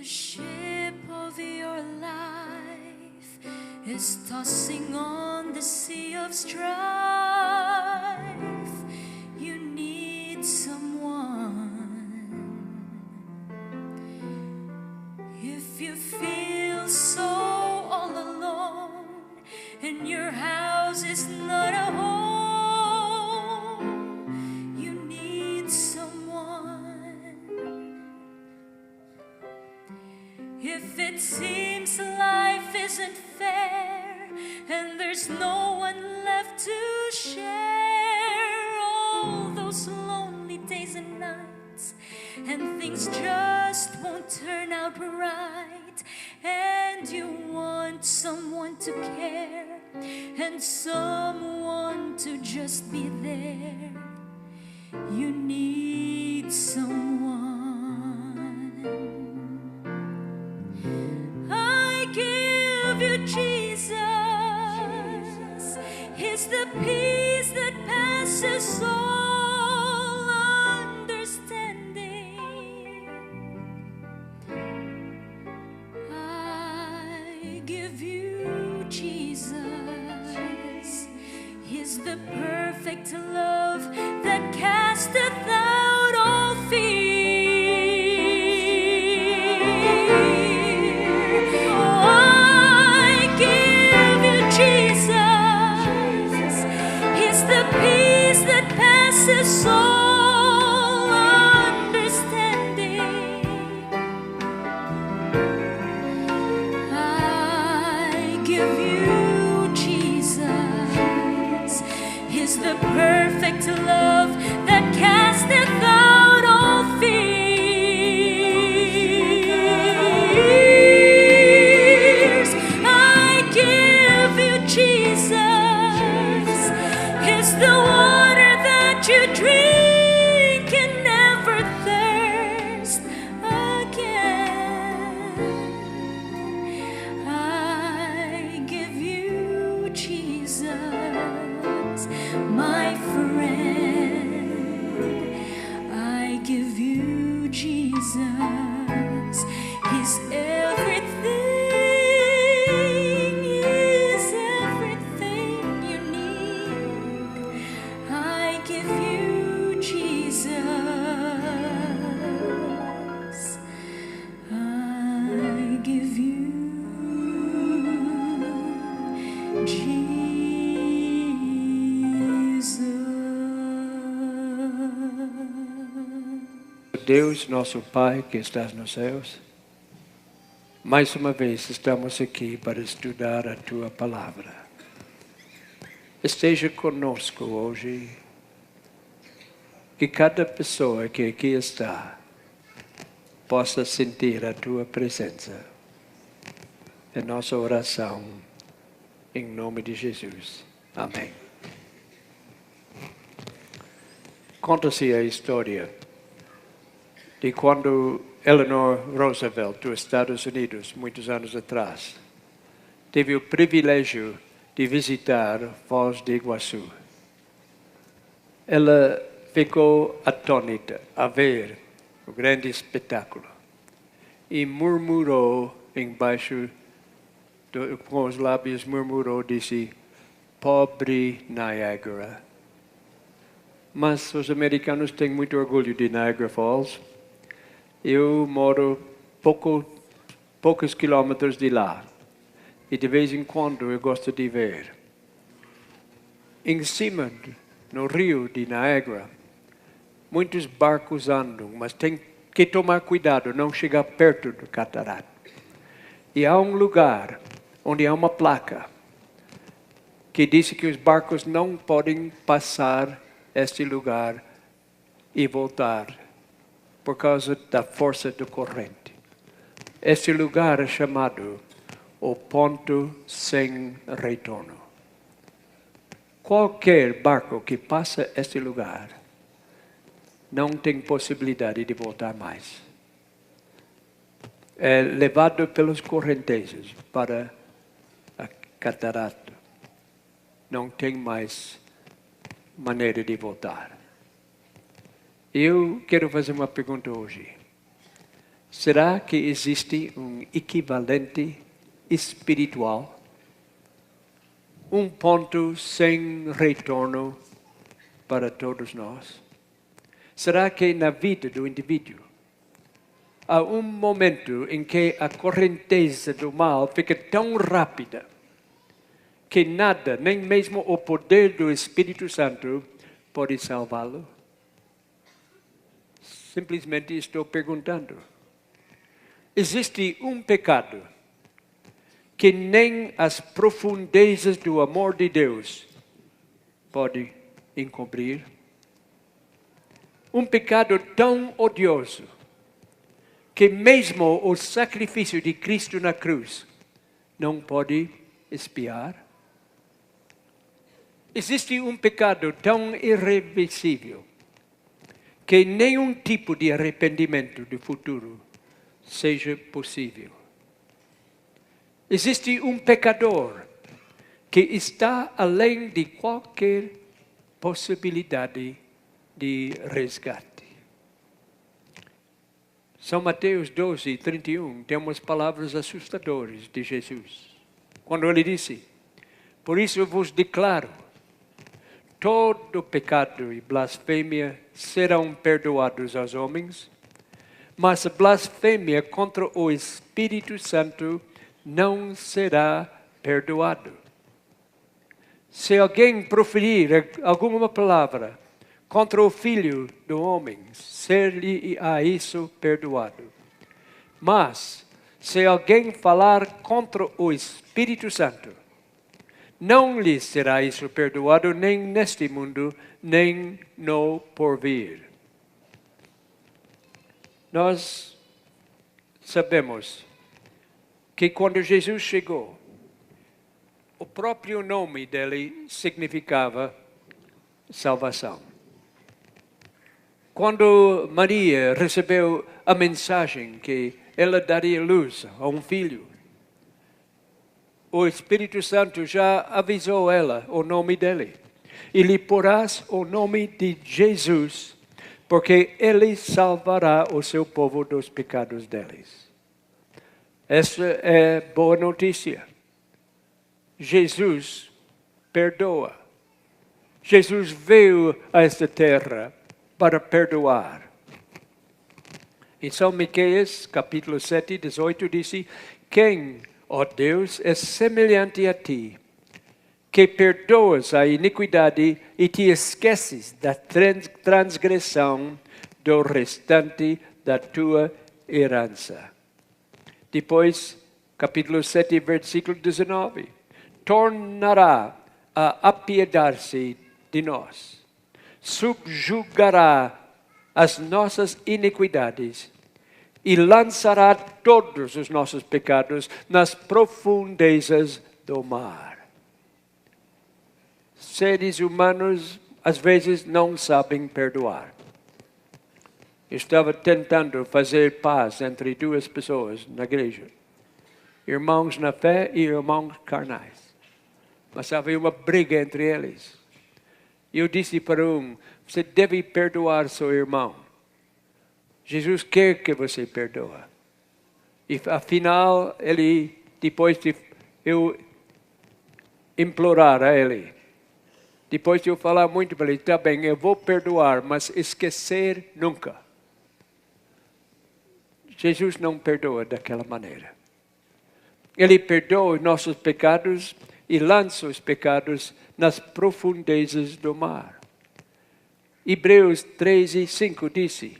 ship of your life is tossing on the sea of strife. You need someone. If you feel so all alone and your house is not a home, you need someone. If it seems life isn't fair and there's no one left to share all those lonely days and nights, and things just won't turn out right, and you want someone to care and someone to just be there, you need someone. I give you Jesus. He's the peace that passes all understanding. I give you Jesus. He's the perfect love that casteth out all fear. All understanding. I give you Jesus. He's the perfect love that casteth out all fears. I give you Jesus. He's the water that you drink and never thirst again. I give you Jesus, my friend. I give you Jesus. He's everything, He's everything you need. I give you Jesus. I give you Jesus. Deus, nosso Pai que estás nos céus, mais uma vez estamos aqui para estudar a Tua Palavra. Esteja conosco hoje, que cada pessoa que aqui está possa sentir a Tua presença. É nossa oração, em nome de Jesus. Amém. Conta-se a história de quando Eleanor Roosevelt, dos Estados Unidos, muitos anos atrás, teve o privilégio de visitar Foz do Iguaçu. Ela ficou atônita a ver o grande espetáculo e murmurou embaixo, com os lábios murmurou, disse, pobre Niagara. Mas os americanos têm muito orgulho de Niagara Falls. Eu moro poucos quilômetros de lá e de vez em quando eu gosto de ver. Em cima, no rio de Niagara, muitos barcos andam, mas tem que tomar cuidado, não chegar perto do catarata. E há um lugar onde há uma placa que diz que os barcos não podem passar este lugar e voltar por causa da força do corrente. Este lugar é chamado o ponto sem retorno. Qualquer barco que passa este lugar não tem possibilidade de voltar mais. É levado pelos correntezas para a catarata. Não tem mais maneira de voltar. Eu quero fazer uma pergunta hoje. Será que existe um equivalente espiritual? Um ponto sem retorno para todos nós? Será que na vida do indivíduo há um momento em que a correnteza do mal fica tão rápida que nada, nem mesmo o poder do Espírito Santo, pode salvá-lo? Simplesmente estou perguntando. Existe um pecado que nem as profundezas do amor de Deus pode encobrir? Um pecado tão odioso que mesmo o sacrifício de Cristo na cruz não pode expiar? Existe um pecado tão irreversível que nenhum tipo de arrependimento do futuro seja possível. Existe um pecador que está além de qualquer possibilidade de resgate. São Mateus 12, 31, temos palavras assustadoras de Jesus. Quando ele disse, por isso eu vos declaro, todo pecado e blasfêmia serão perdoados aos homens, mas a blasfêmia contra o Espírito Santo não será perdoado. Se alguém proferir alguma palavra contra o Filho do Homem, ser-lhe-á isso perdoado. Mas, se alguém falar contra o Espírito Santo, não lhe será isso perdoado nem neste mundo, nem no porvir. Nós sabemos que quando Jesus chegou, o próprio nome dele significava salvação. Quando Maria recebeu a mensagem que ela daria luz a um filho, o Espírito Santo já avisou ela o nome dele. E lhe porás o nome de Jesus, porque ele salvará o seu povo dos pecados deles. Essa é boa notícia. Jesus perdoa. Jesus veio a esta terra para perdoar. Em São Miqueias, capítulo 7, 18, disse, quem, ó Deus, é semelhante a ti, que perdoas a iniquidade e te esqueces da transgressão do restante da tua herança. Depois, capítulo 7, versículo 19, tornará a apiedar-se de nós, subjugará as nossas iniquidades e lançará todos os nossos pecados nas profundezas do mar. Seres humanos, às vezes, não sabem perdoar. Eu estava tentando fazer paz entre duas pessoas na igreja. Irmãos na fé e irmãos carnais. Mas havia uma briga entre eles. Eu disse para um, você deve perdoar seu irmão. Jesus quer que você perdoe. E afinal, ele, depois de eu implorar a ele, depois de eu falar muito para ele, tá bem, eu vou perdoar, mas esquecer nunca. Jesus não perdoa daquela maneira. Ele perdoa os nossos pecados e lança os pecados nas profundezas do mar. Hebreus 13, 5 disse,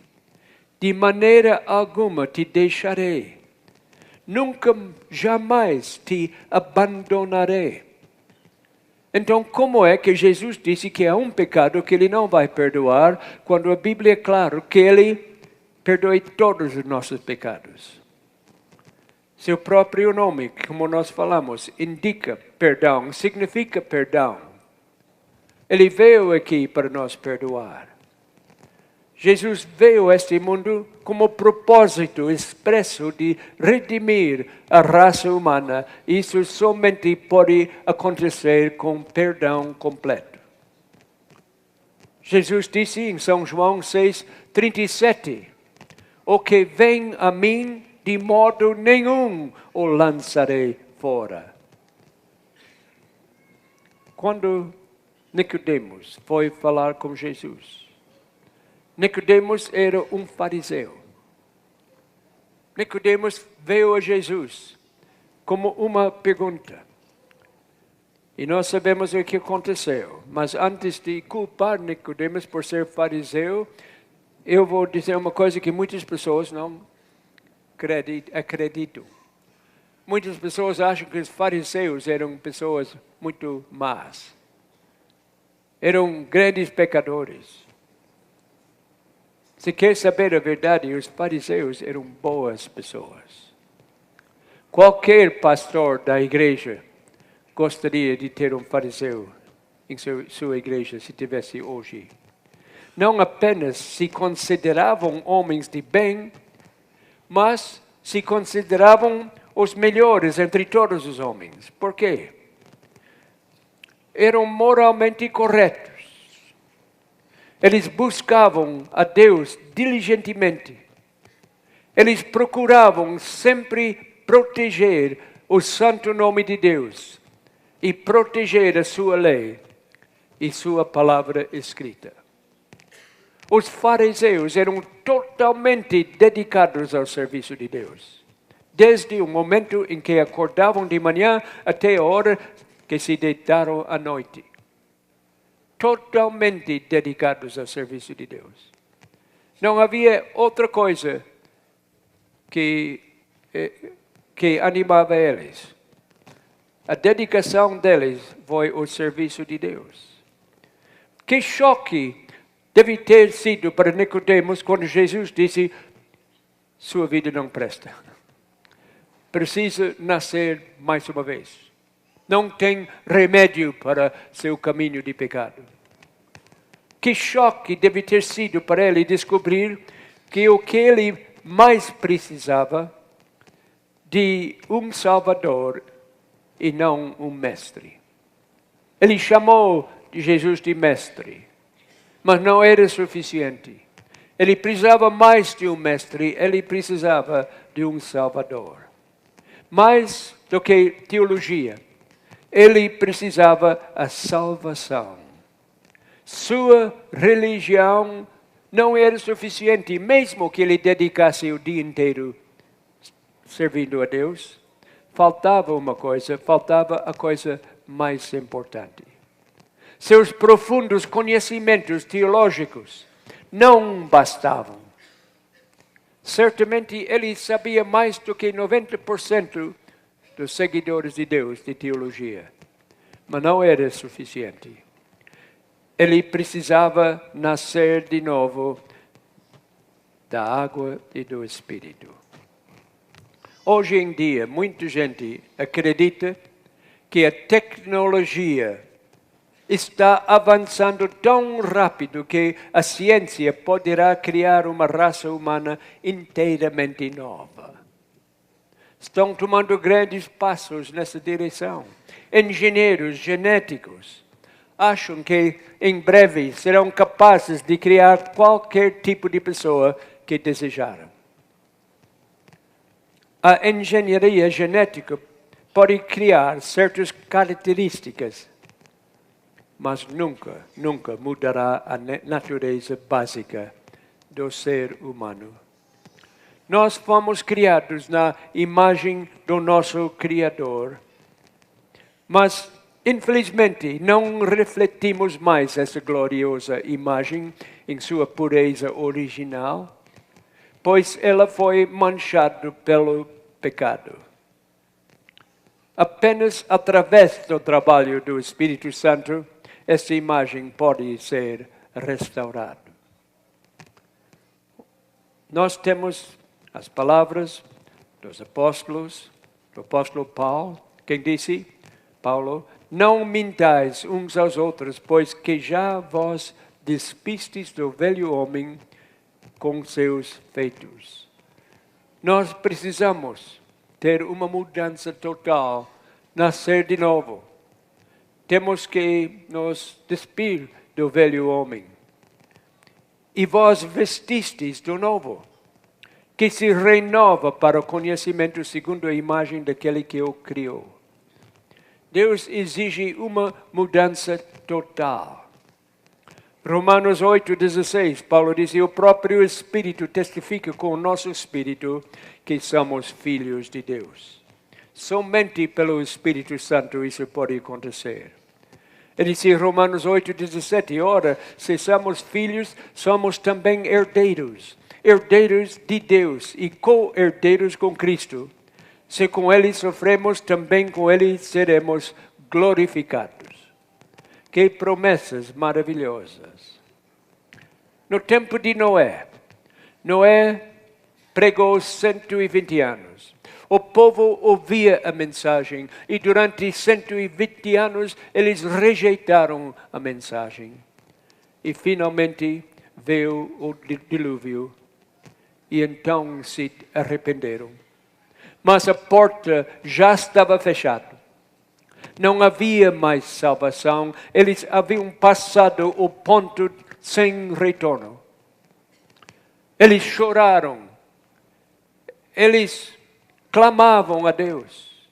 de maneira alguma te deixarei, nunca jamais te abandonarei. Então, como é que Jesus disse que há um pecado que ele não vai perdoar, quando a Bíblia é claro que ele perdoe todos os nossos pecados? Seu próprio nome, como nós falamos, indica perdão, significa perdão. Ele veio aqui para nos perdoar. Jesus veio a este mundo como propósito expresso de redimir a raça humana. Isso somente pode acontecer com perdão completo. Jesus disse em São João 6, 37, O que vem a mim, de modo nenhum o lançarei fora. Quando Nicodemos foi falar com Jesus, Nicodemos era um fariseu. Nicodemos veio a Jesus como uma pergunta. E nós sabemos o que aconteceu. Mas antes de culpar Nicodemos por ser fariseu, eu vou dizer uma coisa que muitas pessoas não acreditam. Muitas pessoas acham que os fariseus eram pessoas muito más. Eram grandes pecadores. Se quer saber a verdade, os fariseus eram boas pessoas. Qualquer pastor da igreja gostaria de ter um fariseu em sua igreja, se tivesse hoje. Não apenas se consideravam homens de bem, mas se consideravam os melhores entre todos os homens. Por quê? Eram moralmente corretos. Eles buscavam a Deus diligentemente. Eles procuravam sempre proteger o santo nome de Deus e proteger a sua lei e sua palavra escrita. Os fariseus eram totalmente dedicados ao serviço de Deus. Desde o momento em que acordavam de manhã até a hora que se deitaram à noite. Totalmente dedicados ao serviço de Deus. Não havia outra coisa que animava eles. A dedicação deles foi o serviço de Deus. Que choque deve ter sido para Nicodemos quando Jesus disse: sua vida não presta. Precisa nascer mais uma vez. Não tem remédio para seu caminho de pecado. Que choque deve ter sido para ele descobrir que o que ele mais precisava de um Salvador e não um mestre. Ele chamou Jesus de mestre, mas não era suficiente. Ele precisava mais de um mestre, ele precisava de um Salvador. Mais do que teologia, ele precisava a salvação. Sua religião não era suficiente, mesmo que ele dedicasse o dia inteiro servindo a Deus. Faltava uma coisa, faltava a coisa mais importante. Seus profundos conhecimentos teológicos não bastavam. Certamente ele sabia mais do que 90% dos seguidores de Deus de teologia, mas não era suficiente. Ele precisava nascer de novo da água e do Espírito. Hoje em dia, muita gente acredita que a tecnologia está avançando tão rápido que a ciência poderá criar uma raça humana inteiramente nova. Estão tomando grandes passos nessa direção. Engenheiros genéticos acham que em breve serão capazes de criar qualquer tipo de pessoa que desejaram. A engenharia genética pode criar certas características, mas nunca mudará a natureza básica do ser humano. Nós fomos criados na imagem do nosso Criador, mas infelizmente não refletimos mais essa gloriosa imagem em sua pureza original, pois ela foi manchada pelo pecado. Apenas através do trabalho do Espírito Santo, essa imagem pode ser restaurada. Nós temos as palavras dos apóstolos, do apóstolo Paulo, quem disse? Paulo, não mintais uns aos outros, pois que já vós despistes do velho homem com seus feitos. Nós precisamos ter uma mudança total, nascer de novo. Temos que nos despir do velho homem. E vós vestistes do novo. que se renova para o conhecimento segundo a imagem daquele que o criou. Deus exige uma mudança total. Romanos 8,16, Paulo diz, o próprio Espírito testifica com o nosso Espírito que somos filhos de Deus. Somente pelo Espírito Santo isso pode acontecer. Ele diz em Romanos 8,17, ora, se somos filhos, somos também herdeiros. Herdeiros de Deus e co-herdeiros com Cristo. Se com Ele sofremos, também com Ele seremos glorificados. Que promessas maravilhosas. No tempo de Noé, Noé pregou 120 anos. O povo ouvia a mensagem e durante 120 anos eles rejeitaram a mensagem. E finalmente veio o dilúvio e então se arrependeram. Mas a porta já estava fechada. Não havia mais salvação. Eles haviam passado o ponto sem retorno. Eles choraram. Eles clamavam a Deus.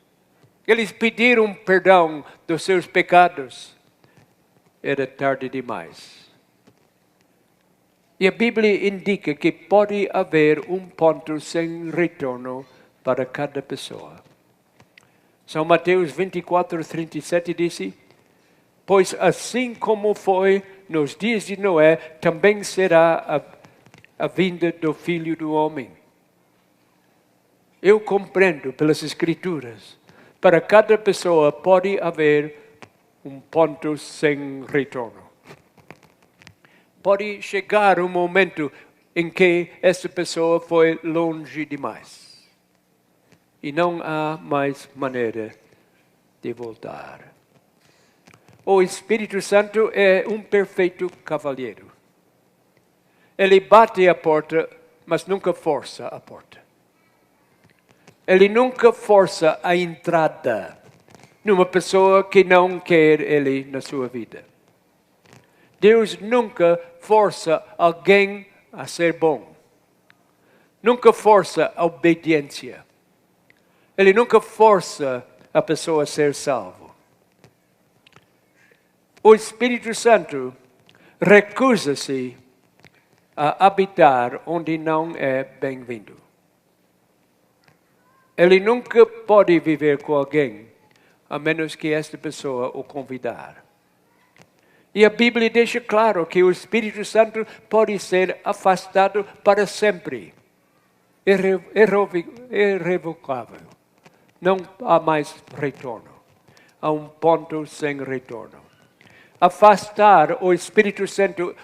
Eles pediram perdão dos seus pecados. Era tarde demais. E a Bíblia indica que pode haver um ponto sem retorno para cada pessoa. São Mateus 24:37 disse, pois assim como foi nos dias de Noé, também será a vinda do Filho do Homem. Eu compreendo pelas Escrituras, para cada pessoa pode haver um ponto sem retorno. Pode chegar um momento em que essa pessoa foi longe demais. E não há mais maneira de voltar. O Espírito Santo é um perfeito cavalheiro. Ele bate a porta, mas nunca força a porta. Ele nunca força a entrada numa pessoa que não quer ele na sua vida. Deus nunca força alguém a ser bom. Nunca força a obediência. Ele nunca força a pessoa a ser salvo. O Espírito Santo recusa-se a habitar onde não é bem-vindo. Ele nunca pode viver com alguém, a menos que esta pessoa o convidar. E a Bíblia deixa claro que o Espírito Santo pode ser afastado para sempre. Irrevocável. Não há mais retorno. Há um ponto sem retorno. Afastar o Espírito Santo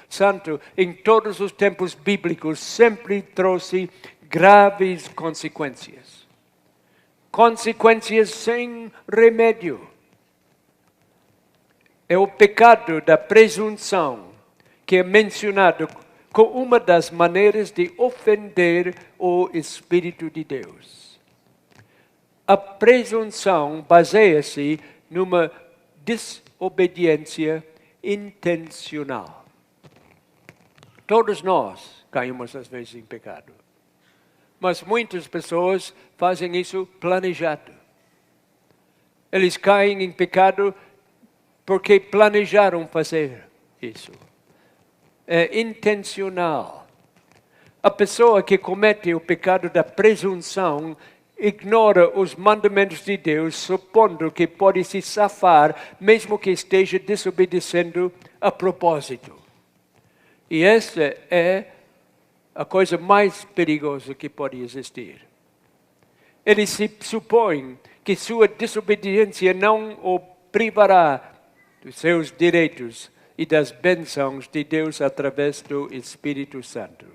em todos os tempos bíblicos sempre trouxe graves consequências. Consequências sem remédio. É o pecado da presunção que é mencionado como uma das maneiras de ofender o Espírito de Deus. A presunção baseia-se numa desobediência intencional. Todos nós caímos às vezes em pecado. Mas muitas pessoas fazem isso planejado. Eles caem em pecado porque planejaram fazer isso. É intencional. A pessoa que comete o pecado da presunção ignora os mandamentos de Deus, supondo que pode se safar, mesmo que esteja desobedecendo a propósito. E essa é a coisa mais perigosa que pode existir. Ele se supõe que sua desobediência não o privará dos seus direitos e das bênçãos de Deus através do Espírito Santo.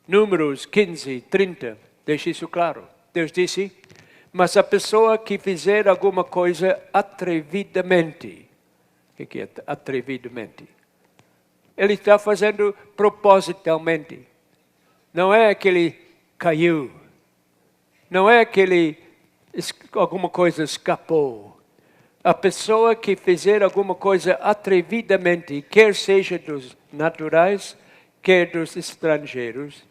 Números 15:30 deixa isso claro. Deus disse, mas a pessoa que fizer alguma coisa atrevidamente, o que é atrevidamente? Ele está fazendo propositalmente. Não é que ele caiu. Não é que alguma coisa escapou. A pessoa que fizer alguma coisa atrevidamente, quer seja dos naturais, quer dos estrangeiros,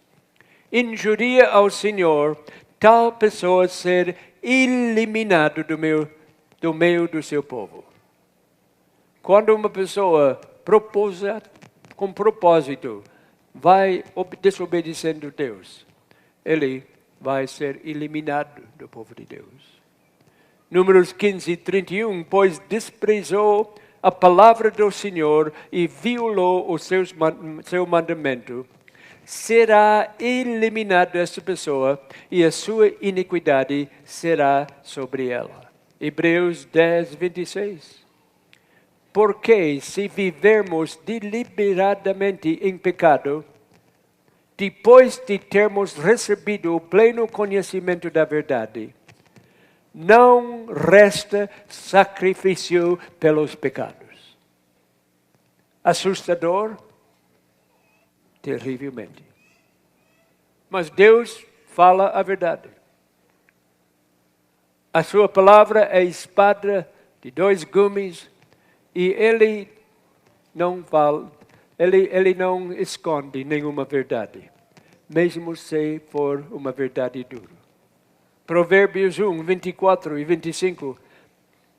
injuria ao Senhor, tal pessoa ser eliminado do meio do seu povo. Quando uma pessoa com propósito vai desobedecendo a Deus, ele vai ser eliminado do povo de Deus. Números 15, 31, pois desprezou a palavra do Senhor e violou o seu mandamento, será eliminada essa pessoa e a sua iniquidade será sobre ela. Hebreus 10, 26. Porque se vivermos deliberadamente em pecado, depois de termos recebido o pleno conhecimento da verdade, não resta sacrifício pelos pecados. Assustador? Terrivelmente. Mas Deus fala a verdade. A sua palavra é espada de dois gumes e ele não fala, ele não esconde nenhuma verdade, mesmo se for uma verdade dura. Provérbios 1, 24 e 25.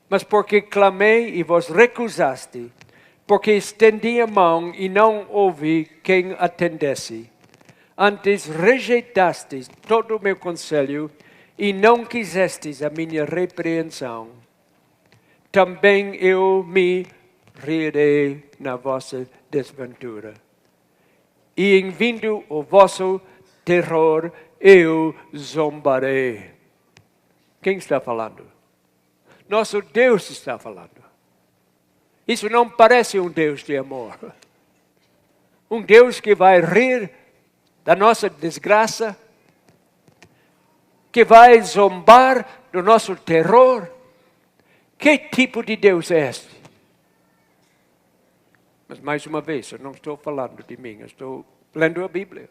Mas porque clamei e vos recusaste, porque estendi a mão e não houve quem atendesse. Antes rejeitastes todo o meu conselho e não quisestes a minha repreensão. Também eu me rirei na vossa desventura. E em vindo o vosso terror, eu zombarei. Quem está falando? Nosso Deus está falando. Isso não parece um Deus de amor. Um Deus que vai rir da nossa desgraça, que vai zombar do nosso terror. Que tipo de Deus é este? Mas mais uma vez, eu não estou falando de mim, eu estou lendo a Bíblia.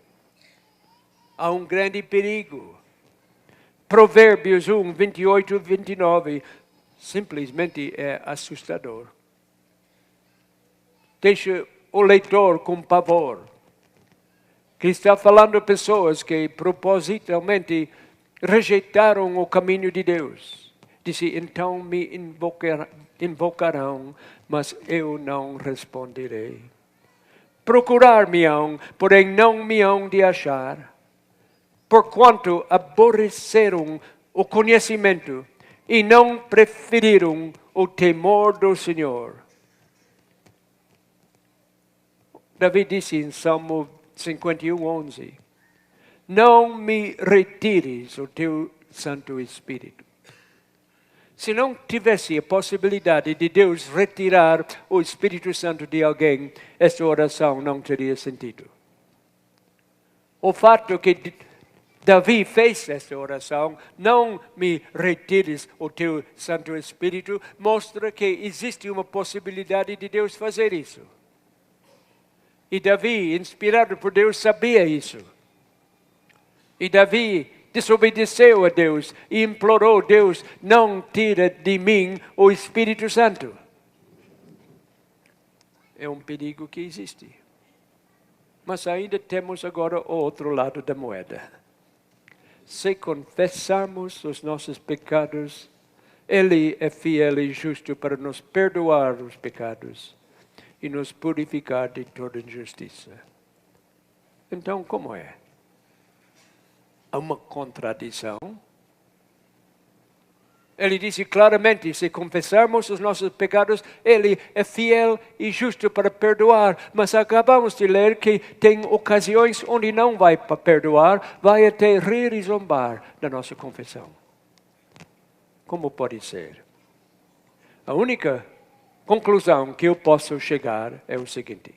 Há um grande perigo. Provérbios 1, 28 e 29, simplesmente é assustador. Deixa o leitor com pavor. Que está falando de pessoas que propositalmente rejeitaram o caminho de Deus. Disse, então me invocarão, mas eu não responderei. Procurar-me-ão, porém não me hão de achar. Porquanto aborreceram o conhecimento e não preferiram o temor do Senhor. Davi disse em Salmo 51, 11, não me retires o teu Santo Espírito. Se não tivesse a possibilidade de Deus retirar o Espírito Santo de alguém, esta oração não teria sentido. O fato que Davi fez esta oração, não me retires o teu Santo Espírito, mostra que existe uma possibilidade de Deus fazer isso. E Davi, inspirado por Deus, sabia isso. E Davi desobedeceu a Deus e implorou a Deus, não tira de mim o Espírito Santo. É um perigo que existe. Mas ainda temos agora o outro lado da moeda. Se confessarmos os nossos pecados, Ele é fiel e justo para nos perdoar os pecados e nos purificar de toda injustiça. Então, como é? Há uma contradição. Ele disse claramente, se confessarmos os nossos pecados, Ele é fiel e justo para perdoar. Mas acabamos de ler que tem ocasiões onde não vai perdoar, vai até rir e zombar da nossa confissão. Como pode ser? A única conclusão que eu posso chegar é o seguinte.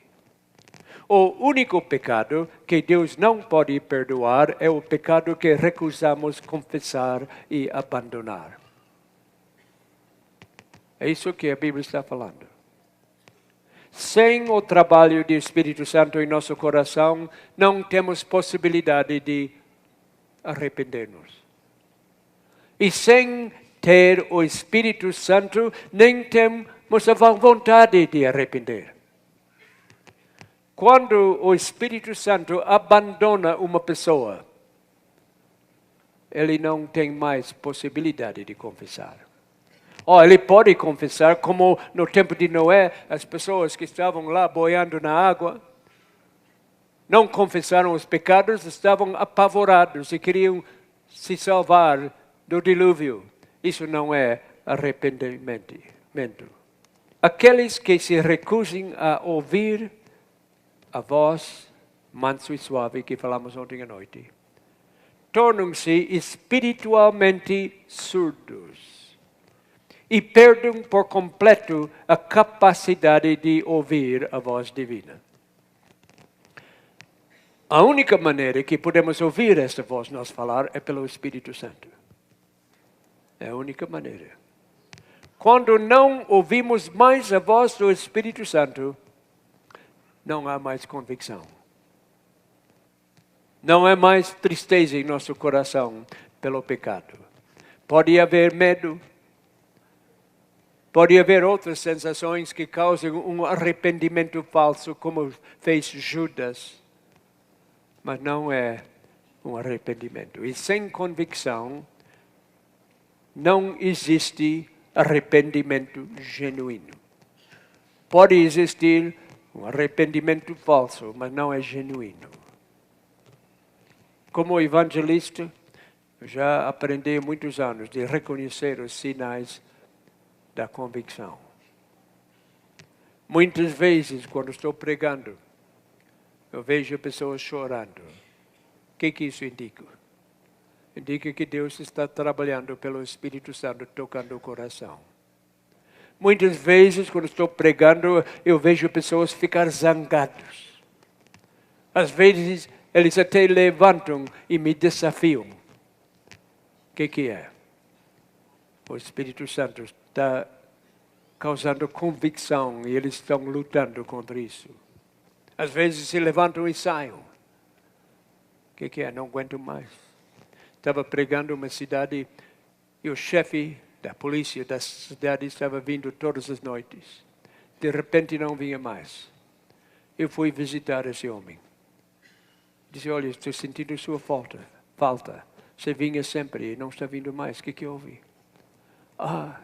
O único pecado que Deus não pode perdoar é o pecado que recusamos confessar e abandonar. É isso que a Bíblia está falando. Sem o trabalho do Espírito Santo em nosso coração, não temos possibilidade de arrepender-nos. E sem ter o Espírito Santo, nem temos a vontade de arrepender. Quando o Espírito Santo abandona uma pessoa, ele não tem mais possibilidade de confessar. Ou ele pode confessar, como no tempo de Noé, as pessoas que estavam lá boiando na água, não confessaram os pecados, estavam apavorados e queriam se salvar do dilúvio. Isso não é arrependimento. Aqueles que se recusem a ouvir a voz manso e suave que falamos ontem à noite, tornam-se espiritualmente surdos e perdem por completo a capacidade de ouvir a voz divina. A única maneira que podemos ouvir esta voz nós falar é pelo Espírito Santo. É a única maneira. Quando não ouvimos mais a voz do Espírito Santo, não há mais convicção. Não há mais tristeza em nosso coração pelo pecado. Pode haver medo. Pode haver outras sensações que causam um arrependimento falso, como fez Judas. Mas não é um arrependimento. E sem convicção, não existe arrependimento genuíno. Pode existir um arrependimento falso, mas não é genuíno. Como evangelista, eu já aprendi há muitos anos de reconhecer os sinais da convicção. Muitas vezes, quando estou pregando, eu vejo pessoas chorando. O que isso indica? Indica que Deus está trabalhando pelo Espírito Santo, tocando o coração. Muitas vezes, quando estou pregando, eu vejo pessoas ficar zangadas. Às vezes, eles até levantam e me desafiam. O que é? O Espírito Santo está causando convicção e eles estão lutando contra isso. Às vezes se levantam e saem. O que é? Não aguento mais. Estava pregando uma cidade e o chefe da polícia da cidade estava vindo todas as noites. De repente não vinha mais. Eu fui visitar esse homem. Disse, olha, estou sentindo sua falta. Você vinha sempre e não está vindo mais. O que houve?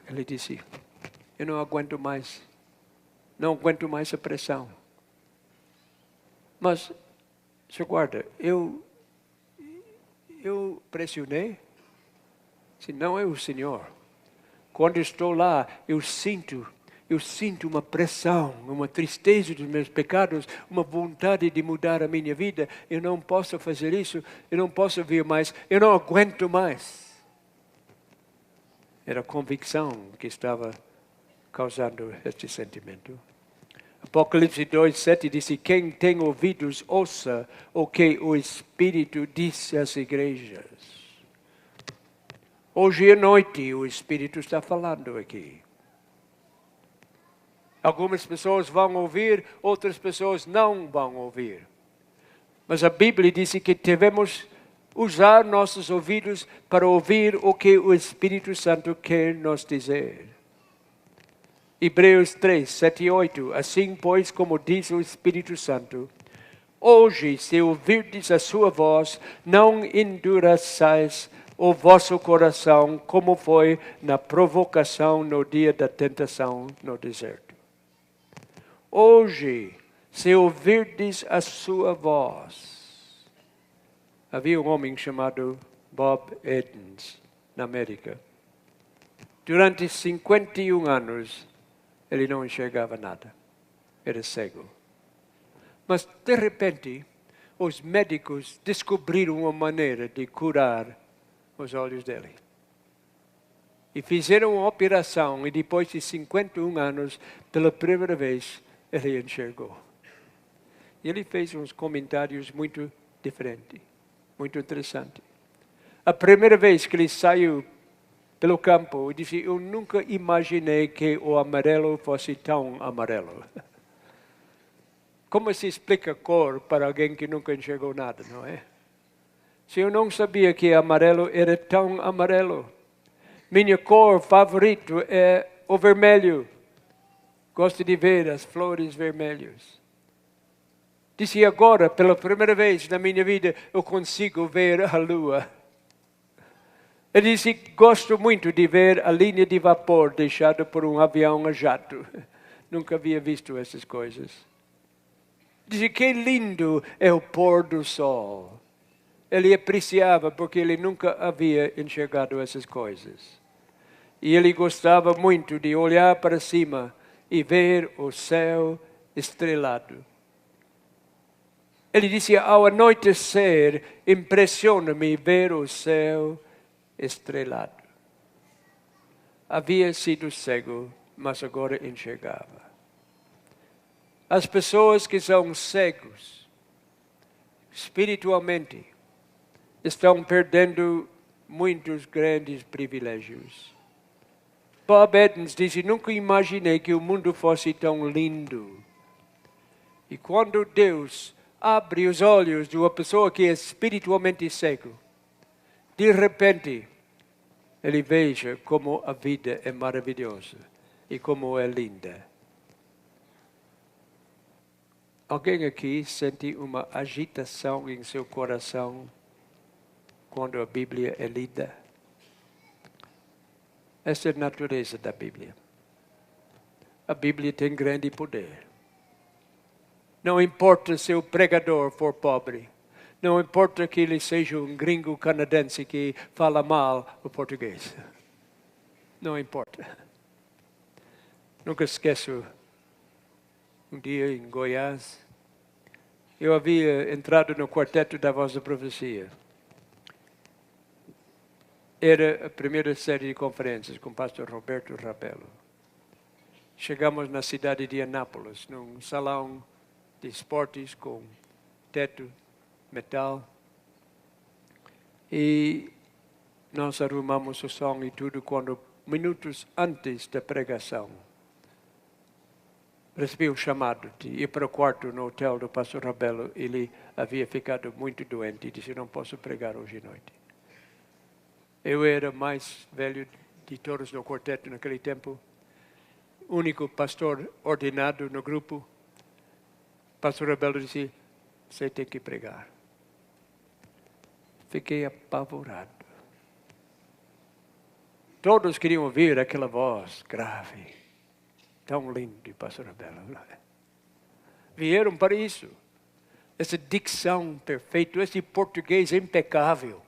Ele disse, eu não aguento mais. Não aguento mais a pressão. Mas, senhor guarda, eu pressionei? Se não é o Senhor. Quando estou lá, eu sinto uma pressão, uma tristeza dos meus pecados, uma vontade de mudar a minha vida. Eu não posso fazer isso, eu não posso vir mais, eu não aguento mais. Era a convicção que estava causando este sentimento. Apocalipse 2:7 diz, quem tem ouvidos, ouça o que o Espírito disse às igrejas. Hoje à noite o Espírito está falando aqui. Algumas pessoas vão ouvir, outras pessoas não vão ouvir. Mas a Bíblia diz que devemos usar nossos ouvidos para ouvir o que o Espírito Santo quer nos dizer. Hebreus 3:7 e 8. Assim, pois, como diz o Espírito Santo, hoje, se ouvirdes a sua voz, não endureçais o vosso coração, como foi na provocação no dia da tentação no deserto. Hoje, se ouvirdes a sua voz. Havia um homem chamado Bob Edens, na América. Durante 51 anos, ele não enxergava nada. Era cego. Mas, de repente, os médicos descobriram uma maneira de curar os olhos dele. E fizeram uma operação, e depois de 51 anos, pela primeira vez, ele enxergou. E ele fez uns comentários muito diferentes, muito interessantes. A primeira vez que ele saiu pelo campo, ele disse, eu nunca imaginei que o amarelo fosse tão amarelo. Como se explica cor para alguém que nunca enxergou nada, não é? Se eu não sabia que amarelo era tão amarelo. Minha cor favorita é o vermelho. Gosto de ver as flores vermelhas. Disse agora, pela primeira vez na minha vida, eu consigo ver a lua. Ele disse, gosto muito de ver a linha de vapor deixada por um avião a jato. Nunca havia visto essas coisas. Disse, que lindo é o pôr do sol. Ele apreciava porque ele nunca havia enxergado essas coisas. E ele gostava muito de olhar para cima e ver o céu estrelado. Ele disse, ao anoitecer, impressiona-me ver o céu estrelado. Havia sido cego, mas agora enxergava. As pessoas que são cegos, espiritualmente, estão perdendo muitos grandes privilégios. Bob Edens disse, nunca imaginei que o mundo fosse tão lindo. E quando Deus abre os olhos de uma pessoa que é espiritualmente cego, de repente, ele veja como a vida é maravilhosa e como é linda. Alguém aqui sente uma agitação em seu coração quando a Bíblia é lida? Essa é a natureza da Bíblia. A Bíblia tem grande poder. Não importa se o pregador for pobre. Não importa que ele seja um gringo canadense que fala mal o português. Não importa. Nunca esqueço, um dia em Goiás, eu havia entrado no quarteto da Voz da Profecia. Era a primeira série de conferências com o pastor Roberto Rabelo. Chegamos na cidade de Anápolis, num salão de esportes com teto, metal. E nós arrumamos o som e tudo quando, minutos antes da pregação, recebi um chamado de ir para o quarto no hotel do pastor Rabelo. Ele havia ficado muito doente e disse, não posso pregar hoje à noite. Eu era mais velho de todos no quarteto naquele tempo. Único pastor ordenado no grupo. Pastor Rabelo disse, você tem que pregar. Fiquei apavorado. Todos queriam ouvir aquela voz grave. Tão lindo, pastor Rabelo. Vieram para isso. Essa dicção perfeita, esse português impecável.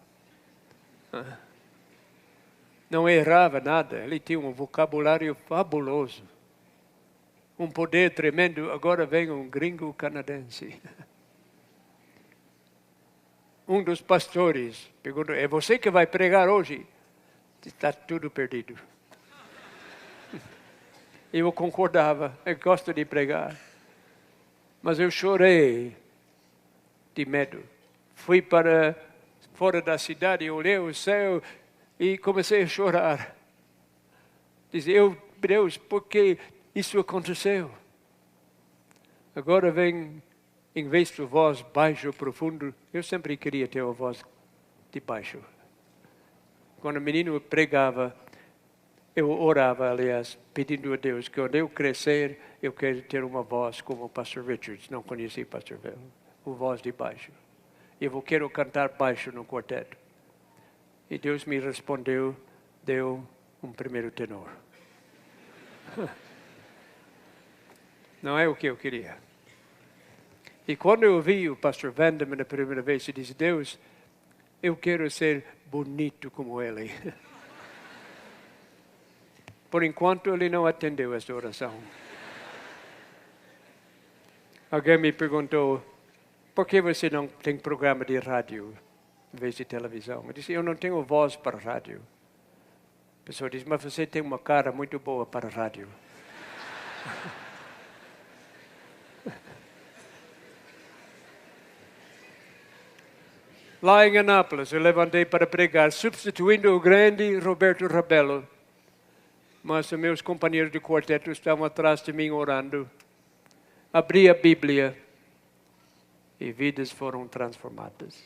Não errava nada, ele tinha um vocabulário fabuloso. Um poder tremendo, agora vem um gringo canadense. Um dos pastores perguntou, é você que vai pregar hoje? Está tudo perdido. Eu concordava, eu gosto de pregar. Mas eu chorei de medo. Fui para fora da cidade, olhei o céu e comecei a chorar. Disse, Deus, por que isso aconteceu? Agora vem, em vez de voz baixo, profundo, eu sempre queria ter uma voz de baixo. Quando o menino pregava, eu orava, aliás, pedindo a Deus que quando eu crescer, eu quero ter uma voz como o pastor Richards. Não conheci o pastor Velho. Uma voz de baixo. Eu quero cantar baixo no quarteto. E Deus me respondeu, deu um primeiro tenor. Não é o que eu queria. E quando eu vi o pastor Vanderman a primeira vez, eu disse, Deus, eu quero ser bonito como ele. Por enquanto, ele não atendeu essa oração. Alguém me perguntou, por que você não tem programa de rádio em vez de televisão? Eu disse, eu não tenho voz para rádio. A pessoa disse, mas você tem uma cara muito boa para rádio. Lá em Anápolis, eu levantei para pregar, substituindo o grande Roberto Rabelo. Mas os meus companheiros de quarteto estavam atrás de mim orando. Abri a Bíblia e vidas foram transformadas.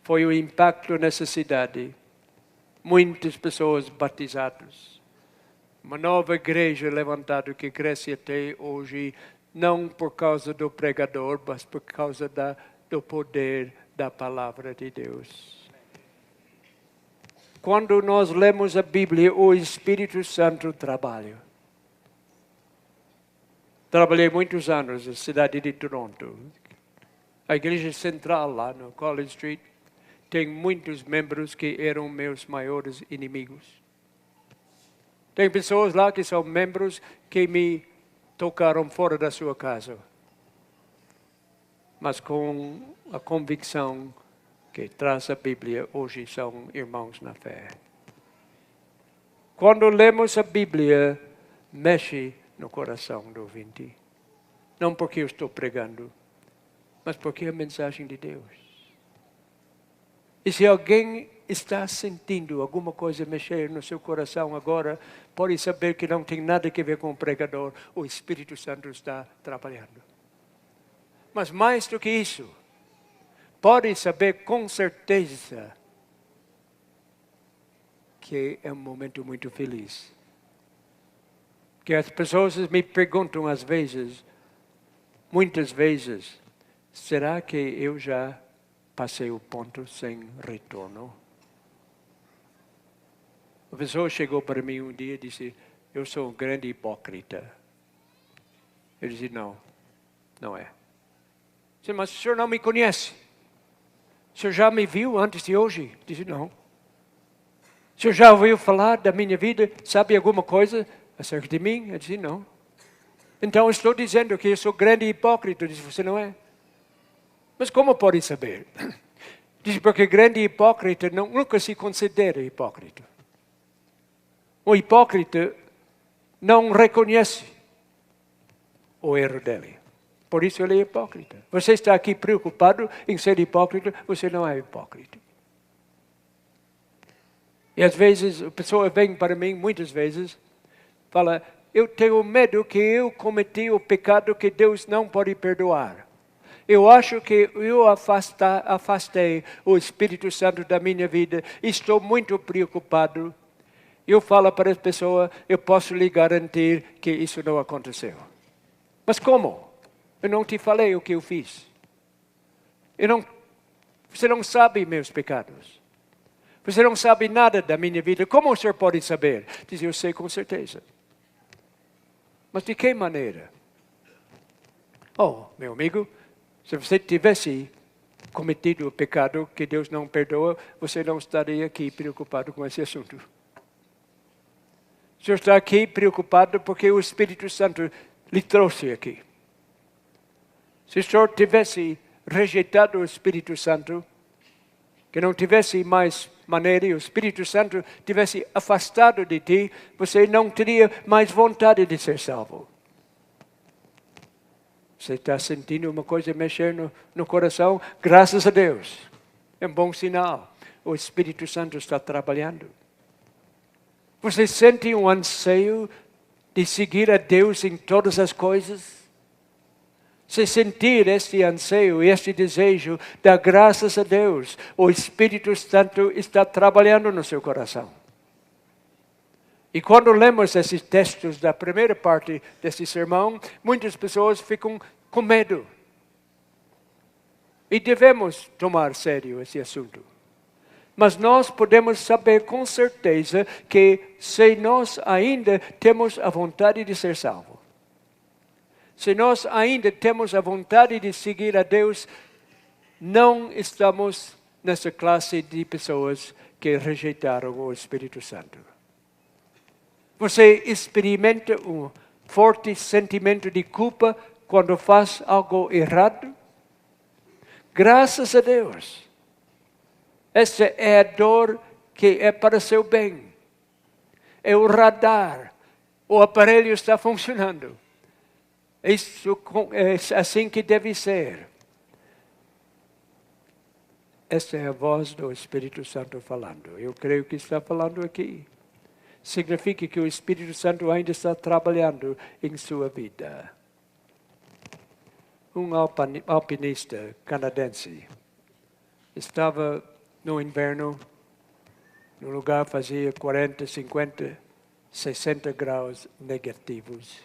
Foi o impacto nessa cidade. Muitas pessoas batizadas. Uma nova igreja levantada que cresce até hoje, não por causa do pregador, mas por causa do poder da palavra de Deus. quando nós lemos a Bíblia, o Espírito Santo trabalha. Trabalhei muitos anos na cidade de Toronto. A igreja central lá no College Street tem muitos membros que eram meus maiores inimigos. Tem pessoas lá que são membros que me tocaram fora da sua casa. Mas com a convicção que traz a Bíblia, hoje são irmãos na fé. Quando lemos a Bíblia, mexe no coração do ouvinte. Não porque eu estou pregando, mas porque é a mensagem de Deus. E se alguém está sentindo alguma coisa mexer no seu coração agora, pode saber que não tem nada a ver com o pregador. O Espírito Santo está trabalhando. Mas mais do que isso, pode saber com certeza que é um momento muito feliz. Que as pessoas me perguntam às vezes, muitas vezes, será que eu já passei o ponto sem retorno? Uma pessoa chegou para mim um dia e disse, eu sou um grande hipócrita. Eu disse, não é. Disse, mas o senhor não me conhece? O senhor já me viu antes de hoje? Eu disse, não. O senhor já ouviu falar da minha vida? Sabe alguma coisa acerca de mim? Eu disse, não. Então estou dizendo que eu sou grande hipócrita. Eu disse, você não é. Mas como pode saber? Diz porque grande hipócrita nunca se considera hipócrita. O hipócrita não reconhece o erro dele. Por isso ele é hipócrita. Você está aqui preocupado em ser hipócrita, você não é hipócrita. E às vezes a pessoa vem para mim, muitas vezes, fala, eu tenho medo que eu cometi o pecado que Deus não pode perdoar. Eu acho que eu afastei o Espírito Santo da minha vida. Estou muito preocupado. Eu falo para as pessoas, eu posso lhe garantir que isso não aconteceu. Mas como? Eu não te falei o que eu fiz. Você não sabe meus pecados. Você não sabe nada da minha vida. Como o senhor pode saber? Diz, eu sei com certeza. Mas de que maneira? Oh, meu amigo, se você tivesse cometido o pecado que Deus não perdoa, você não estaria aqui preocupado com esse assunto. O senhor está aqui preocupado porque o Espírito Santo lhe trouxe aqui. Se o senhor tivesse rejeitado o Espírito Santo, que não tivesse mais maneira e o Espírito Santo tivesse afastado de ti, você não teria mais vontade de ser salvo. Você está sentindo uma coisa mexer no coração? Graças a Deus. É um bom sinal. O Espírito Santo está trabalhando. Você sente um anseio de seguir a Deus em todas as coisas? Se sentir este anseio, este desejo, dá graças a Deus. O Espírito Santo está trabalhando no seu coração. E quando lemos esses textos da primeira parte desse sermão, muitas pessoas ficam com medo. E devemos tomar sério esse assunto. Mas nós podemos saber com certeza que se nós ainda temos a vontade de ser salvos, se nós ainda temos a vontade de seguir a Deus, não estamos nessa classe de pessoas que rejeitaram o Espírito Santo. Você experimenta um forte sentimento de culpa quando faz algo errado? Graças a Deus. Essa é a dor que é para seu bem. É o radar. O aparelho está funcionando. Isso é assim que deve ser. Essa é a voz do Espírito Santo falando. Eu creio que está falando aqui. Significa que o Espírito Santo ainda está trabalhando em sua vida. Um alpinista canadense estava no inverno, no lugar fazia 40, 50, 60 graus negativos.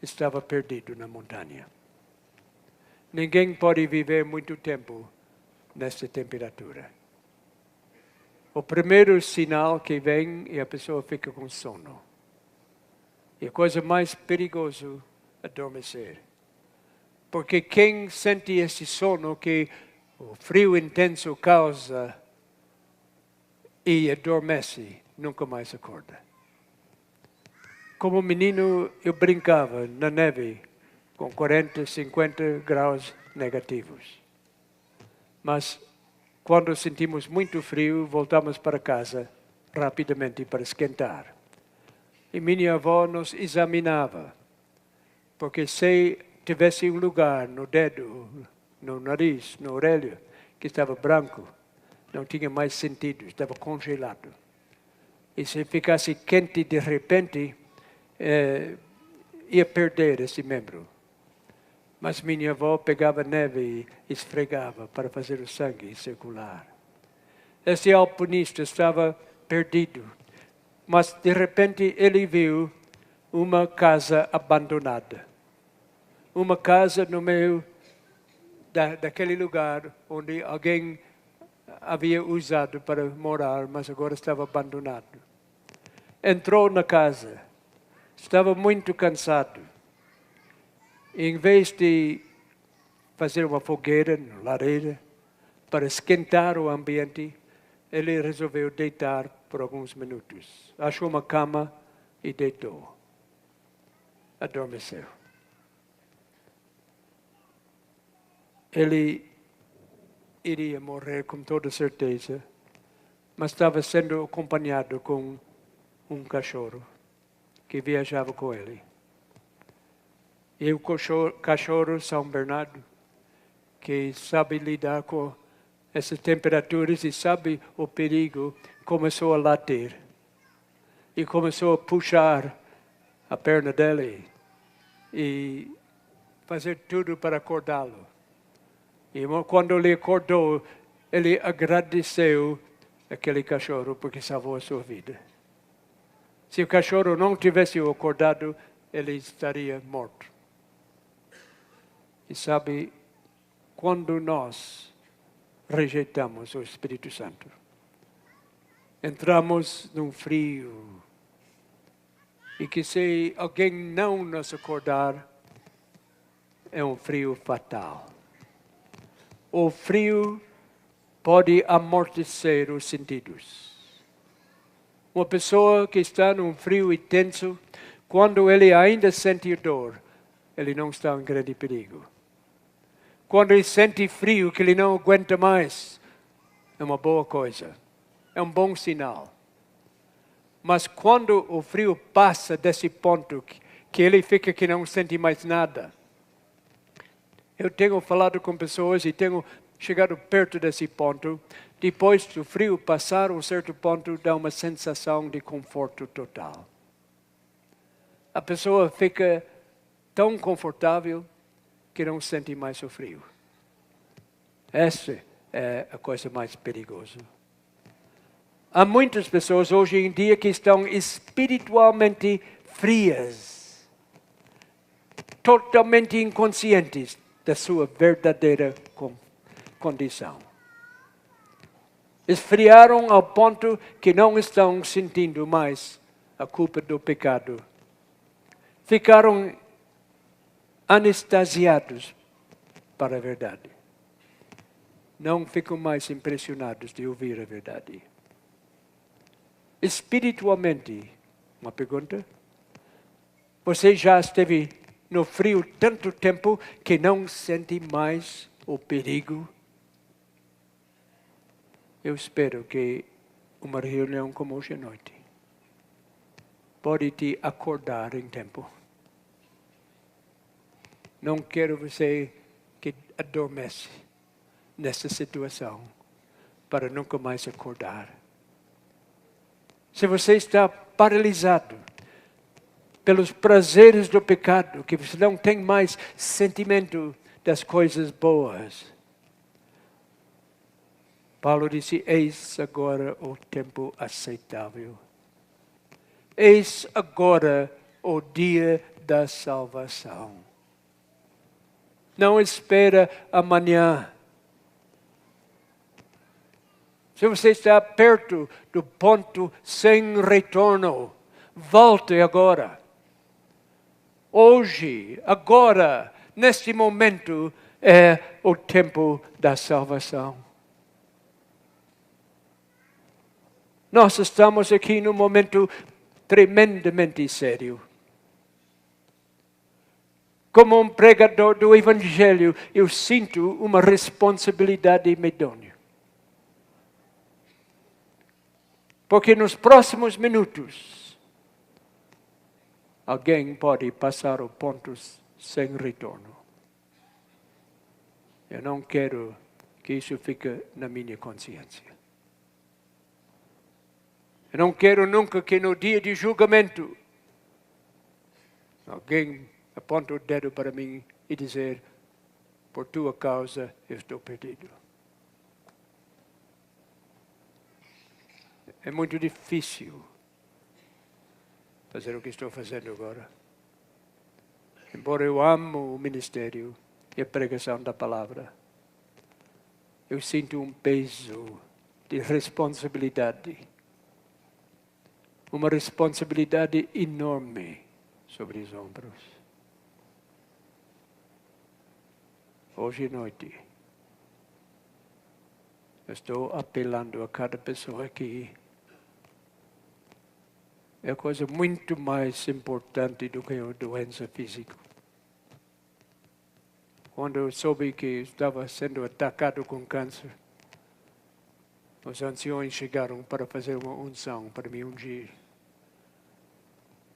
Estava perdido na montanha. Ninguém pode viver muito tempo nessa temperatura. O primeiro sinal que vem é a pessoa fica com sono. E a coisa mais perigosa é adormecer. Porque quem sente esse sono que o frio intenso causa e adormece, nunca mais acorda. Como menino, eu brincava na neve com 40, 50 graus negativos. Mas quando sentimos muito frio, voltamos para casa rapidamente para esquentar. E minha avó nos examinava, porque se tivesse um lugar no dedo, no nariz, na orelha, que estava branco, não tinha mais sentido, estava congelado. E se ficasse quente de repente, ia perder esse membro. Mas minha avó pegava neve e esfregava para fazer o sangue circular. Esse alpinista estava perdido, mas de repente ele viu uma casa abandonada. Uma casa no meio daquele lugar onde alguém havia usado para morar, mas agora estava abandonado. Entrou na casa, estava muito cansado. Em vez de fazer uma fogueira na lareira para esquentar o ambiente, ele resolveu deitar por alguns minutos. Achou uma cama e deitou. Adormeceu. Ele iria morrer com toda certeza, mas estava sendo acompanhado com um cachorro que viajava com ele. E o cachorro São Bernardo, que sabe lidar com essas temperaturas e sabe o perigo, começou a latir. E começou a puxar a perna dele e fazer tudo para acordá-lo. E quando ele acordou, ele agradeceu aquele cachorro porque salvou a sua vida. Se o cachorro não tivesse acordado, ele estaria morto. E sabe, quando nós rejeitamos o Espírito Santo, entramos num frio. E que se alguém não nos acordar, é um frio fatal. O frio pode amortecer os sentidos. Uma pessoa que está num frio intenso, quando ele ainda sente dor, ele não está em grande perigo. Quando ele sente frio, que ele não aguenta mais, é uma boa coisa. É um bom sinal. Mas quando o frio passa desse ponto, que ele fica que não sente mais nada. Eu tenho falado com pessoas e tenho chegado perto desse ponto. Depois do frio passar um certo ponto, dá uma sensação de conforto total. A pessoa fica tão confortável que não sente mais o frio. Essa é a coisa mais perigosa. Há muitas pessoas hoje em dia que estão espiritualmente frias, totalmente inconscientes da sua verdadeira condição. Esfriaram ao ponto que não estão sentindo mais a culpa do pecado. Ficaram anestesiados para a verdade. Não ficam mais impressionados de ouvir a verdade. Espiritualmente, uma pergunta? Você já esteve no frio tanto tempo que não sente mais o perigo? Eu espero que uma reunião como hoje à noite pode te acordar em tempo. Não quero você que adormece nessa situação para nunca mais acordar. Se você está paralisado pelos prazeres do pecado, que você não tem mais sentimento das coisas boas. Paulo disse, eis agora o tempo aceitável. Eis agora o dia da salvação. Não espera amanhã. Se você está perto do ponto sem retorno, volte agora. Hoje, agora, neste momento, é o tempo da salvação. Nós estamos aqui num momento tremendamente sério. Como um pregador do Evangelho, eu sinto uma responsabilidade medonha. Porque nos próximos minutos, alguém pode passar o ponto sem retorno. Eu não quero que isso fique na minha consciência. Eu não quero nunca que no dia de julgamento, alguém aponte o dedo para mim e dizer, por tua causa eu estou perdido. É muito difícil fazer o que estou fazendo agora. Embora eu amo o ministério e a pregação da palavra, eu sinto um peso de responsabilidade. Uma responsabilidade enorme sobre os ombros. Hoje à noite, eu estou apelando a cada pessoa aqui. É coisa muito mais importante do que a doença física. Quando eu soube que estava sendo atacado com câncer, os anciões chegaram para fazer uma unção, para me ungir.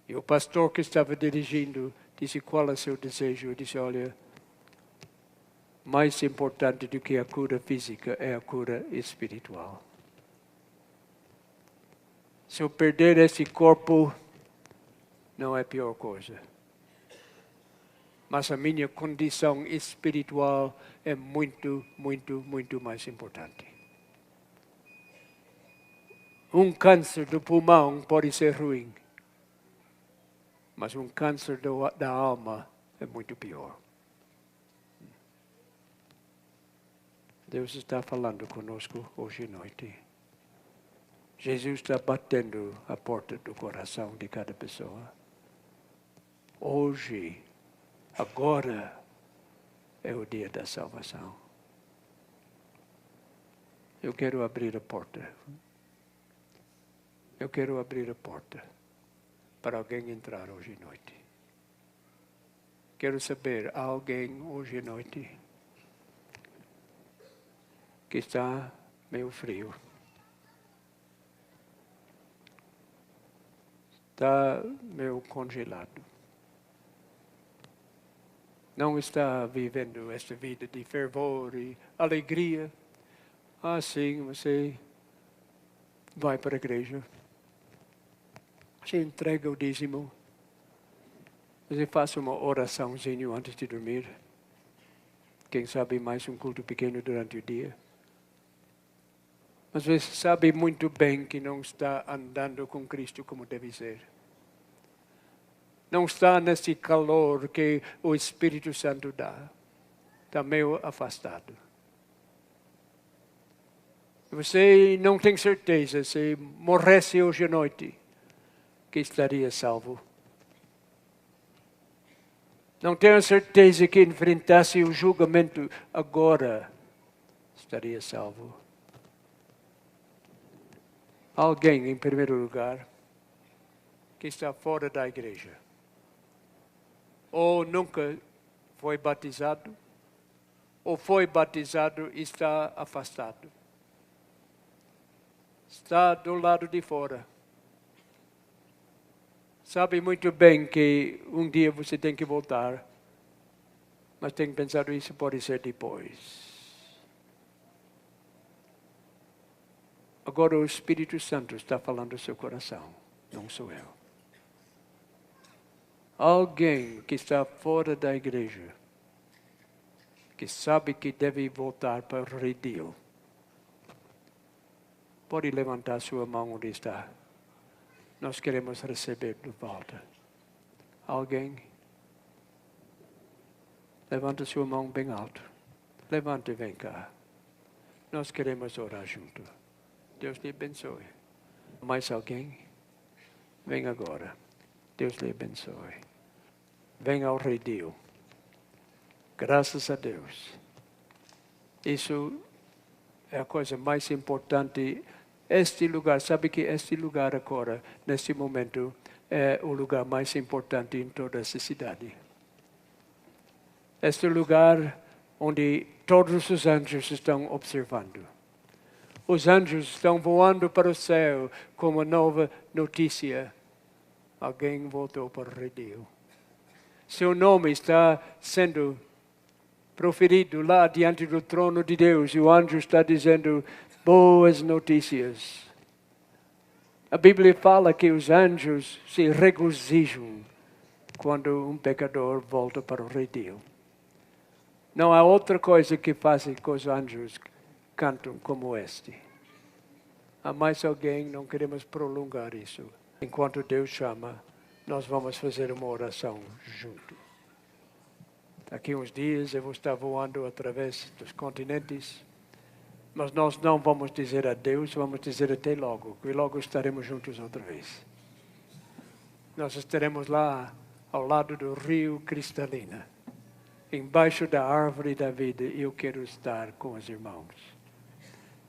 E o pastor que estava dirigindo disse, qual é o seu desejo? Eu disse, olha, mais importante do que a cura física é a cura espiritual. Se eu perder esse corpo, não é a pior coisa. Mas a minha condição espiritual é muito, muito, muito mais importante. Um câncer do pulmão pode ser ruim. Mas um câncer da alma é muito pior. Deus está falando conosco hoje à noite. Jesus está batendo a porta do coração de cada pessoa. Hoje, agora, é o dia da salvação. Eu quero abrir a porta. Eu quero abrir a porta para alguém entrar hoje à noite. Quero saber, há alguém hoje à noite que está meio frio. Está meio congelado. Não está vivendo esta vida de fervor e alegria. Sim, você vai para a igreja. Você entrega o dízimo. Você faz uma oraçãozinha antes de dormir. Quem sabe mais um culto pequeno durante o dia. Mas você sabe muito bem que não está andando com Cristo como deve ser. Não está nesse calor que o Espírito Santo dá. Está meio afastado. Você não tem certeza se morresse hoje à noite que estaria salvo. Não tenho certeza que enfrentasse o julgamento agora estaria salvo. Alguém, em primeiro lugar, que está fora da igreja, ou nunca foi batizado, ou foi batizado e está afastado. Está do lado de fora. Sabe muito bem que um dia você tem que voltar, mas tem pensado isso pode ser depois. Agora o Espírito Santo está falando no seu coração, não sou eu. Alguém que está fora da igreja, que sabe que deve voltar para o redil, pode levantar sua mão onde está. Nós queremos receber de volta. Alguém? Levanta sua mão bem alto. Levanta e vem cá. Nós queremos orar junto. Deus lhe abençoe. Mais alguém? Vem agora. Deus lhe abençoe. Venha ao redil. Graças a Deus. Isso é a coisa mais importante. Este lugar, sabe que este lugar agora, neste momento, é o lugar mais importante em toda essa cidade. Este lugar onde todos os anjos estão observando. Os anjos estão voando para o céu com uma nova notícia. Alguém voltou para o redil. Seu nome está sendo proferido lá diante do trono de Deus. E o anjo está dizendo boas notícias. A Bíblia fala que os anjos se regozijam quando um pecador volta para o redil. Não há outra coisa que faça que os anjos cantam como este. Há mais alguém? Não queremos prolongar isso. Enquanto Deus chama, nós vamos fazer uma oração junto. Daqui uns dias eu vou estar voando através dos continentes. Mas nós não vamos dizer adeus, vamos dizer até logo. Que logo estaremos juntos outra vez. Nós estaremos lá ao lado do rio Cristalina. Embaixo da árvore da vida, eu quero estar com os irmãos.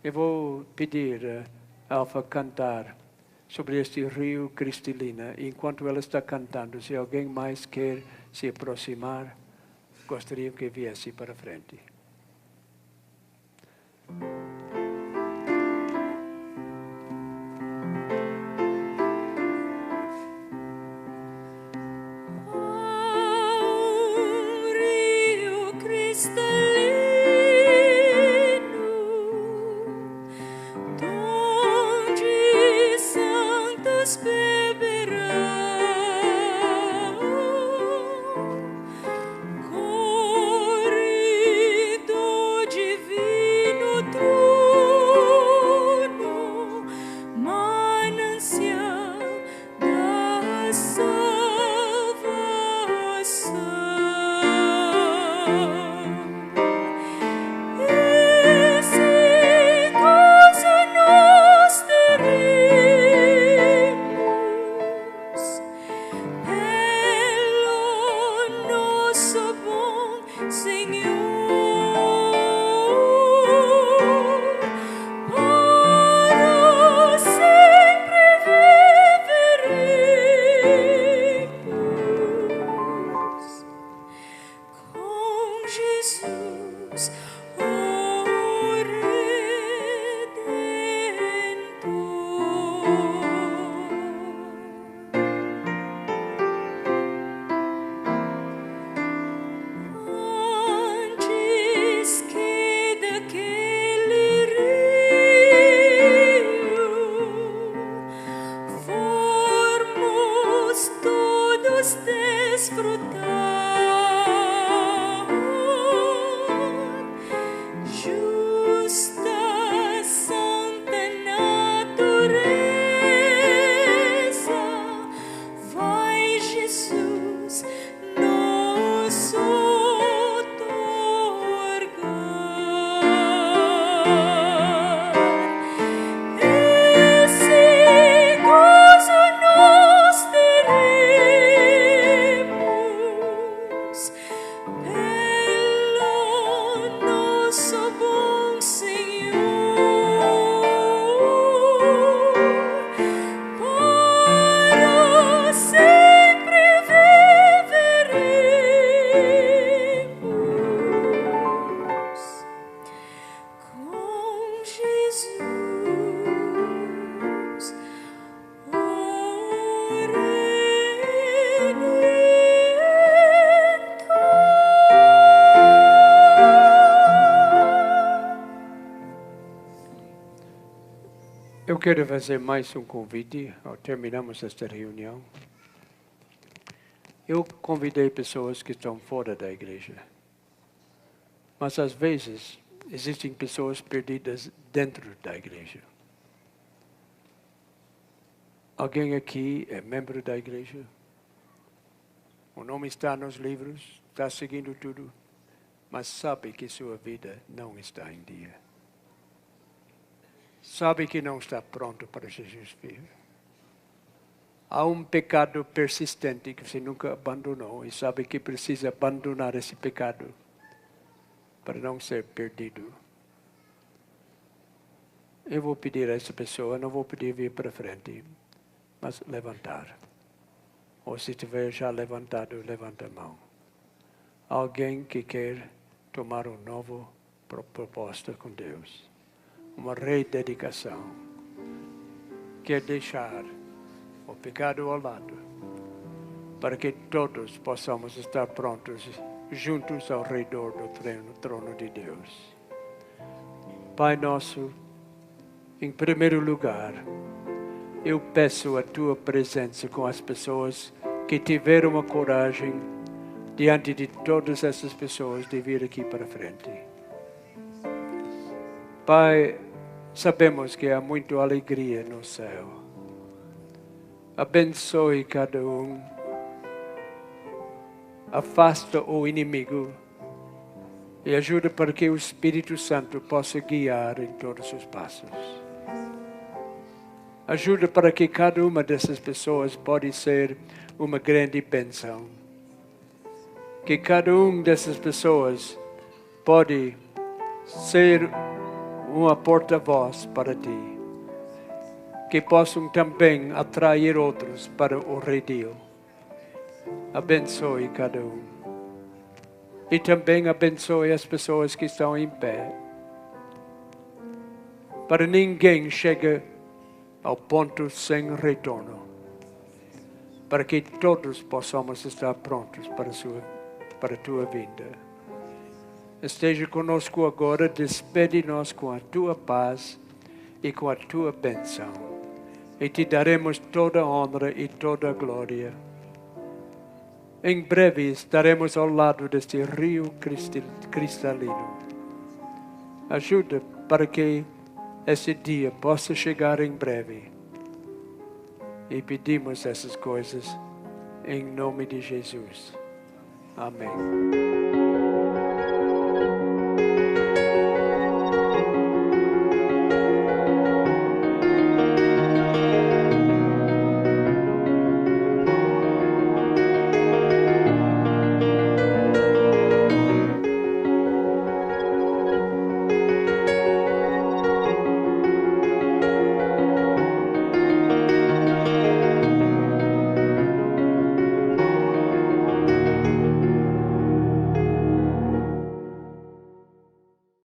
Eu vou pedir a Alfa cantar sobre este rio Cristalina. Enquanto ela está cantando, se alguém mais quer se aproximar, gostaria que viesse para frente. Eu quero fazer mais um convite ao terminarmos esta reunião. Eu convidei pessoas que estão fora da igreja. Mas às vezes existem pessoas perdidas dentro da igreja. Alguém aqui é membro da igreja? O nome está nos livros, está seguindo tudo, mas sabe que sua vida não está em dia. sabe que não está pronto para Jesus vir. Há um pecado persistente que você nunca abandonou e sabe que precisa abandonar esse pecado para não ser perdido. Eu vou pedir a essa pessoa, não vou pedir vir para frente, mas levantar. Ou se tiver já levantado, levanta a mão. Alguém que quer tomar uma nova proposta com Deus. Uma rededicação. Quer deixar o pecado ao lado. Para que todos possamos estar prontos, juntos ao redor do trono de Deus. Pai nosso, em primeiro lugar, eu peço a Tua presença com as pessoas que tiveram a coragem, diante de todas essas pessoas, de vir aqui para frente. Pai, sabemos que há muita alegria no céu. Abençoe cada um. Afasta o inimigo e ajuda para que o Espírito Santo possa guiar em todos os passos. Ajuda para que cada uma dessas pessoas pode ser uma grande bênção. Que cada uma dessas pessoas pode ser uma porta-voz para Ti. Que possam também atrair outros para o redil. Abençoe cada um. E também abençoe as pessoas que estão em pé. Para ninguém chegue ao ponto sem retorno. Para que todos possamos estar prontos para a Tua vinda. Esteja conosco agora, despede-nos com a Tua paz e com a Tua bênção. E Te daremos toda a honra e toda a glória. Em breve estaremos ao lado deste rio cristalino. Ajuda para que esse dia possa chegar em breve. E pedimos essas coisas em nome de Jesus. Amém.